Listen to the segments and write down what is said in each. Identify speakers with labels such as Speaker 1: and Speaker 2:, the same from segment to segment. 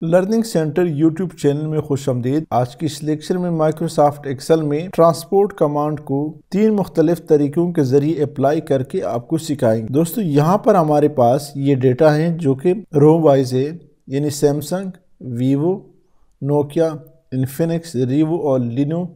Speaker 1: Learning centre YouTube channel में खुशामदीद। आज की इस लेक्चर में माइक्रोसॉफ्ट एक्सेल में ट्रांसपोर्ट कमांड को 3 मुख्तलिफ तरीकों के जरिए अप्लाई करके आपको सिखाएंगे। दोस्तों यहाँ पर हमारे पास ये डेटा है जो कि रो वाइज है, यानी Samsung, Vivo, Nokia, Infinix, Revo और लिनो,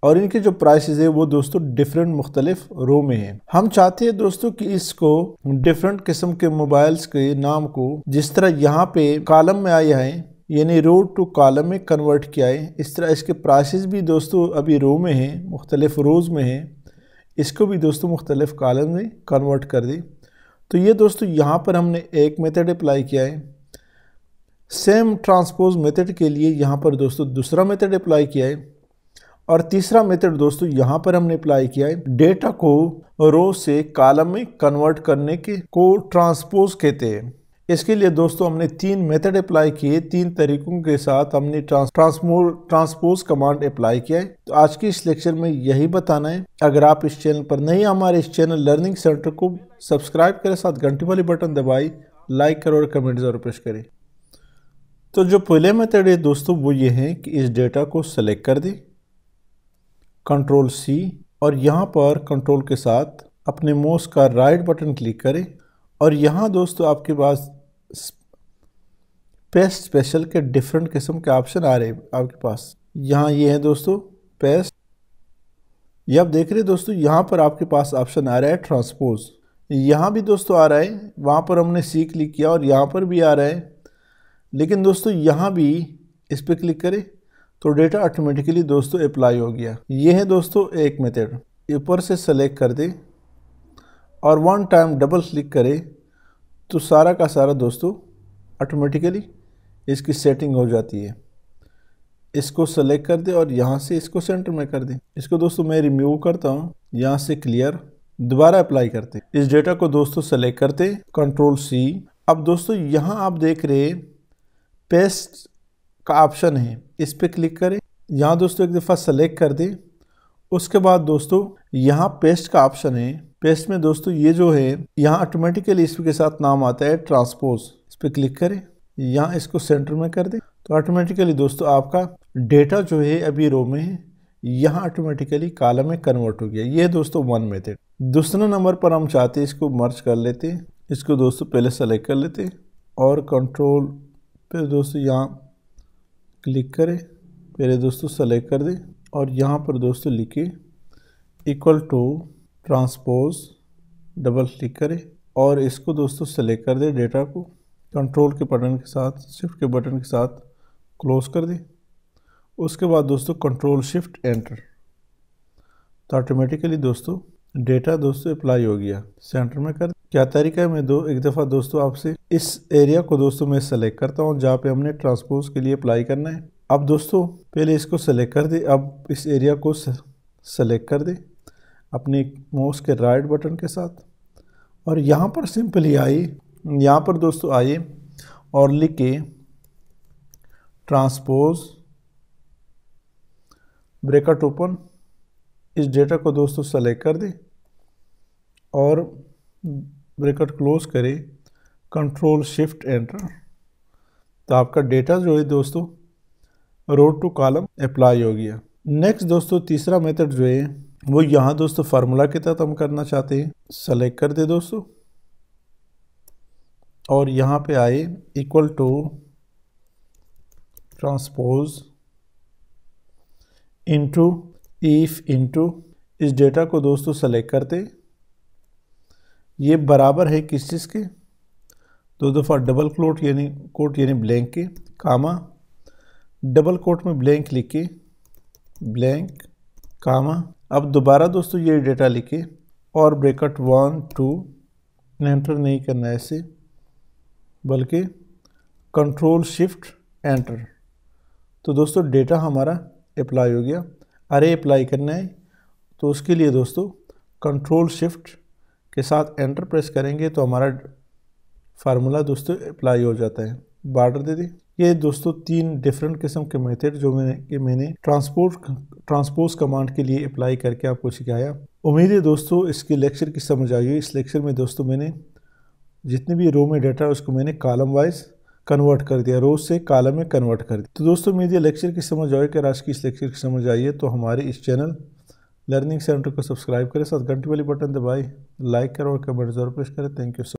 Speaker 1: और इनके जो प्राइसेस है वो दोस्तों डिफरेंट मुख्तलिफ रो में है। हम चाहते हैं दोस्तों कि इसको डिफरेंट किस्म के मोबाइल्स के नाम को जिस तरह यहाँ पे कॉलम में आया है यानी रो टू कॉलम में कन्वर्ट किया है, इस तरह इसके प्राइसेस भी दोस्तों अभी रो में है, मुख्तलिफ रोज में है, इसको भी दोस्तों मुख्तलिफ कॉलम में कन्वर्ट कर दी। तो ये दोस्तों यहाँ पर हमने एक मेथड अप्लाई किया है। सेम ट्रांसपोज मेथड के लिए यहाँ पर दोस्तों दूसरा मेथड अप्लाई किया है, और तीसरा मेथड दोस्तों यहाँ पर हमने अप्लाई किया है डेटा को रो से कॉलम में कन्वर्ट करने के को ट्रांसपोज कहते हैं। इसके लिए दोस्तों हमने 3 मेथड अप्लाई किए, 3 तरीकों के साथ हमने ट्रांसपोज कमांड अप्लाई किया है। तो आज की इस लेक्चर में यही बताना है। अगर आप इस चैनल पर नहीं, हमारे इस चैनल लर्निंग सेंटर को सब्सक्राइब करें, साथ घंटी वाली बटन दबाई, लाइक करें और कमेंट जरूर पेश करें। तो जो पहले मेथड है दोस्तों वो ये है कि इस डेटा को सेलेक्ट कर दें, कंट्रोल सी, और यहाँ पर कंट्रोल के साथ अपने माउस का राइट बटन क्लिक करें, और यहाँ दोस्तों आपके पास पेस्ट स्पेशल के डिफरेंट किस्म के ऑप्शन आ रहे हैं आपके पास। यहाँ ये है दोस्तों पेस्ट, ये आप देख रहे हैं दोस्तों, यहाँ पर आपके पास ऑप्शन आ रहा है ट्रांसपोज, यहाँ भी दोस्तों आ रहा है, वहाँ पर हमने सी क्लिक किया और यहाँ पर भी आ रहा है। लेकिन दोस्तों यहाँ भी इस पर क्लिक करें तो डेटा ऑटोमेटिकली दोस्तों अप्लाई हो गया। ये है दोस्तों एक मेथड। ऊपर से सेलेक्ट कर दे और 1 टाइम डबल क्लिक करें तो सारा का सारा दोस्तों ऑटोमेटिकली इसकी सेटिंग हो जाती है। इसको सेलेक्ट कर दे और यहाँ से इसको सेंटर में कर दे। इसको दोस्तों मैं रिमूव करता हूँ, यहाँ से क्लियर, दोबारा अप्लाई करते। इस डेटा को दोस्तों सेलेक्ट करते, कंट्रोल सी। अब दोस्तों यहाँ आप देख रहे पेस्ट का ऑप्शन है, इस पे क्लिक करें। यहाँ दोस्तों एक दफ़ा सेलेक्ट कर दें। उसके बाद दोस्तों यहाँ पेस्ट का ऑप्शन है। पेस्ट में दोस्तों ये जो है यहाँ ऑटोमेटिकली इसके साथ नाम आता है ट्रांसपोज, इस पे क्लिक करें, यहाँ इसको सेंटर में कर दें तो ऑटोमेटिकली दोस्तों आपका डेटा जो है अभी रो में है, यहाँ ऑटोमेटिकली कॉलम में कन्वर्ट हो गया। ये दोस्तों 1 मेथड। दूसरे नंबर पर हम चाहते हैं इसको मर्ज कर लेते, इसको दोस्तों पहले सेलेक्ट कर लेते और कंट्रोल पे दोस्तों यहाँ क्लिक करें, पहले दोस्तों सेलेक्ट कर दें और यहाँ पर दोस्तों लिखे equal to transpose, double click करें और इसको दोस्तों सेलेक्ट कर दें, डेटा को कंट्रोल के बटन के साथ, शिफ्ट के बटन के साथ क्लोज कर दें। उसके बाद दोस्तों कंट्रोल शिफ्ट एंटर, तो ऑटोमेटिकली दोस्तों डेटा दोस्तों अप्लाई हो गया। सेंटर में कर क्या तरीका है, मैं एक दफ़ा दोस्तों आपसे इस एरिया को दोस्तों मैं सेलेक्ट करता हूं जहां पे हमने ट्रांसपोज के लिए अप्लाई करना है। अब दोस्तों पहले इसको सेलेक्ट कर दे, अब इस एरिया को सेलेक्ट कर दे अपने माउस के राइट बटन के साथ और यहां पर सिंपली आइए, यहाँ पर दोस्तों आइए और लिखे ट्रांसपोज ब्रैकेट ओपन। इस डेटा को दोस्तों सेलेक्ट कर दे और ब्रैकेट क्लोज करें, कंट्रोल शिफ्ट एंटर, तो आपका डेटा जो है दोस्तों रो टू कॉलम अप्लाई हो गया। नेक्स्ट दोस्तों तीसरा मेथड जो है वो यहाँ दोस्तों फार्मूला के तहत हम करना चाहते हैं। सेलेक्ट कर दे दोस्तों और यहाँ पे आए equal to transpose into if into, इस डेटा को दोस्तों सेलेक्ट करते, ये बराबर है किस चीज़ के, 2 दफ़ा डबल कोट यानी ब्लैंक के, कामा, डबल कोट में ब्लैंक लिखे, ब्लैंक कामा। अब दोबारा दोस्तों ये डेटा लिखे और ब्रैकेट 1 2, एंटर नहीं करना है ऐसे बल्कि कंट्रोल शिफ्ट एंटर, तो दोस्तों डेटा हमारा अप्लाई हो गया। अरे अप्लाई करना है तो उसके लिए दोस्तों कंट्रोल शिफ्ट के साथ एंटर प्रेस करेंगे तो हमारा फार्मूला दोस्तों अप्लाई हो जाता है। बॉर्डर दे दी। ये दोस्तों 3 डिफरेंट किस्म के मेथड जो मैंने ट्रांसपोज कमांड के लिए अप्लाई करके आपको सिखाया। उम्मीद है दोस्तों इसकी लेक्चर की समझ आई है। इस लेक्चर में दोस्तों मैंने जितने भी रो में डाटा है उसको मैंने कॉलम वाइज कन्वर्ट कर दिया, रोज से कॉलम में कन्वर्ट कर दिया। तो दोस्तों उम्मीद है लेक्चर की समझ आए, कि आज की इस लेक्चर की समझ आई है तो हमारे इस चैनल लर्निंग सेंटर को सब्सक्राइब करें, साथ घंटी वाली बटन दबाएं, लाइक करें और कमेंट जरूर पेश करें। Thank you.